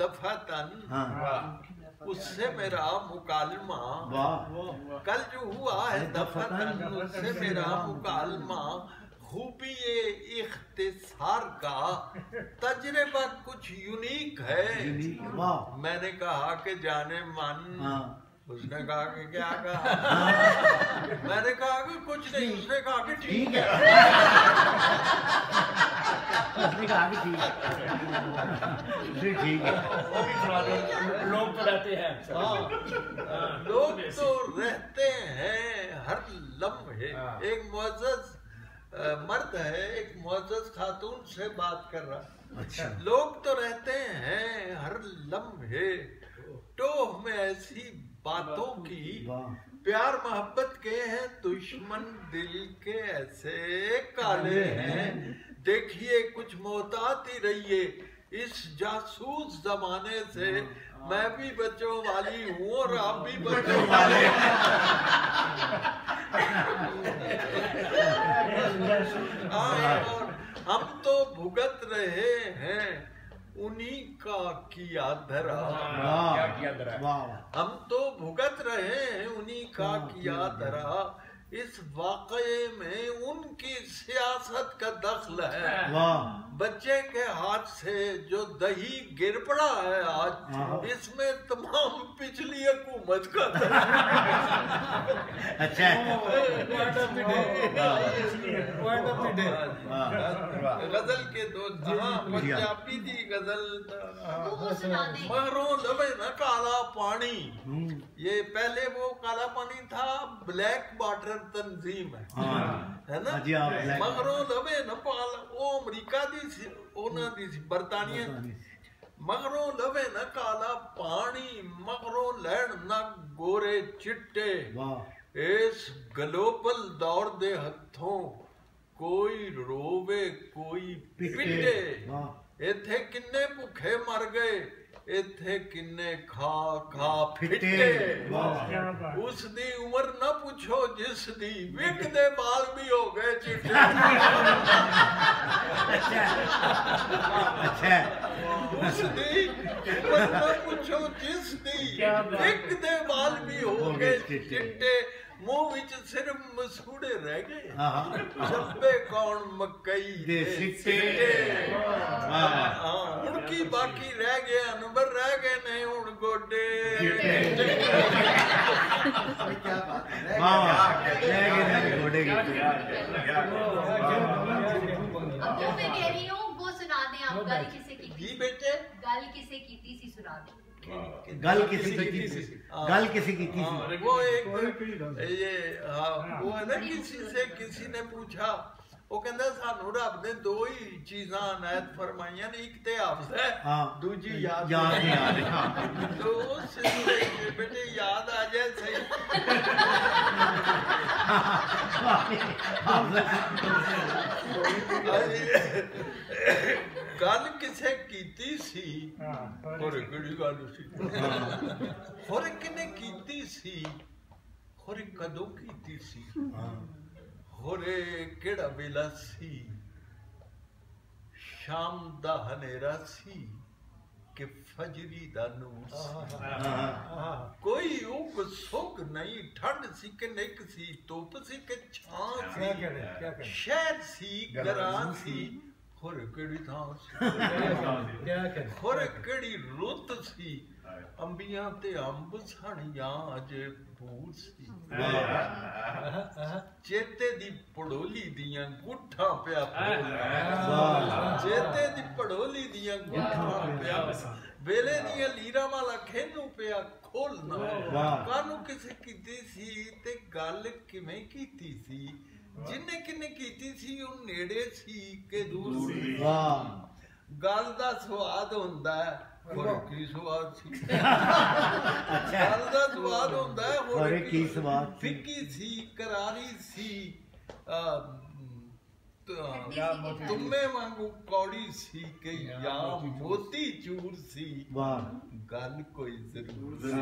दफातन, उससे मेरा मुकालमा, कल जो हुआ है दफातन उससे मेरा मुकालमा, खूबी इख्तिसार का तजर्बा कुछ यूनिक है। मैंने कहा कि जाने मन, उसने कहा कि क्या कहा? मैंने कहा कि कुछ नहीं, उसने कहा कि ठीक है। उसने कहा कि ठीक है। लोग तो रहते हैं, लोग तो रहते हैं हर लम्हे। एक मुअज़्ज़ज़ मर्द है, एक मुअज़्ज़ज़ खातून से बात कर रहा। अच्छा। लोग तो रहते हैं हर लम्हे टोह में ऐसी बातों की, प्यार मोहब्बत के हैं दुश्मन दिल के ऐसे काले हैं। देखिए कुछ मोहतात ही रहिए इस जासूस जमाने से, मैं भी बच्चों वाली हूँ और आप भी बच्चों वाले हैं। और हम तो भुगत रहे हैं उन्हीं का किया धरा। क्या किया धरा? हम तो भुगत रहे हैं उन्हीं का किया धरा। इस वाक़ये में उनकी सियासत का दखल है। बच्चे के हाथ से जो दही गिर पड़ा है आज, इसमें तमाम पिछली हुकूमत का अच्छा। गजल के दो पंजाबी दी गजल, मगरों लबे न काला पानी, ये पहले वो काला पानी था, ब्लैक वाटर तंजीम है ना। मगरों लबे न पाला, वो अमरीका दी सी, ओना दी सी, बरतानिया। मगरों लबे न काला पानी, मगरों लैन न गोरे चिट्टे, इस ग्लोबल दौर दे हथों कोई रोवे कोई पिटे। इत्थे किन्ने भुखे मर गए, इत्थे किन्ने खा खा फिटे। उस दी उम्र न पूछो जिस दी विक दे बाल भी हो गए चिट्टे। उस दी उम्र न पूछो जिस दी विक दे बाल भी हो गए चिट्टे। मुंह विच सिर्फ मसूड़े रह गए, चंबे कौन मकई दे सिट्टे। उनकी बाकी रह गए अनबर रह गए नहीं उन गोडे। जो मैं कह रही हूँ वो सुना दें आप। गल किसे की जी बेटे, गल किसे की थी सुना दें। गल किसी की थी, गल किसी की थी। वो एक ये वो है ना, किसी ने पूछा, वो कहता सानू रब ने दो ही चीज़ां अनायत फरमाइयां ने, एक ते हाफिज़ है, दूजी याद नहीं आ रही। तो उस बेटे याद आ जाए सही। गल किसे कीती सी, और किहड़ी गल सी, और किने कीती सी, और कदों कीती सी, और किहड़ा वेला सी, शाम दा हनेरा सी कि फजरी दा नूर सी। कोई उग सुग नहीं, ठंड सी कि निक सी, धुप सी कि छां सी, शहर सी गरां सी, होर केड़ी थां सी, होर केड़ी रुत सी, अंबियां ते अंब सन यां अजे बूर सी। चेते दी पड़ोली दियां गुट्ठां पिया फरोलना, चेते दी पड़ोली दियां गुट्ठां पिया, वेले दियां लीरां वाला खेनू पिया खोलना। कानू किसे कीती सी ते गल किवें कीती सी, जिन्ने किन्ने कीती सी ਉਹ ਨੇੜੇ ਸੀ ਕਿ ਦੂਰ ਸੀ। ਗੱਲ ਦਾ ਸਵਾਦ ਹੁੰਦਾ ਹੈ, ਹੋਰ ਕੀ ਸਵਾਦ ਸੀ। ਗੱਲ ਦਾ ਸਵਾਦ ਹੁੰਦਾ ਹੈ, ਹੋਰ ਕੀ ਸਵਾਦ। ਫਿੱਕੀ ਸੀ, ਕਰਾਰੀ ਸੀ, ਤੁਮੇ ਵਾਂਗੂ ਕੌੜੀ ਸੀ ਕਿ ਜਾਂ ਮੋਤੀ ਚੂਰ ਸੀ। ਗੱਲ ਕੋਈ ਜ਼ਰੂਰ ਸੀ।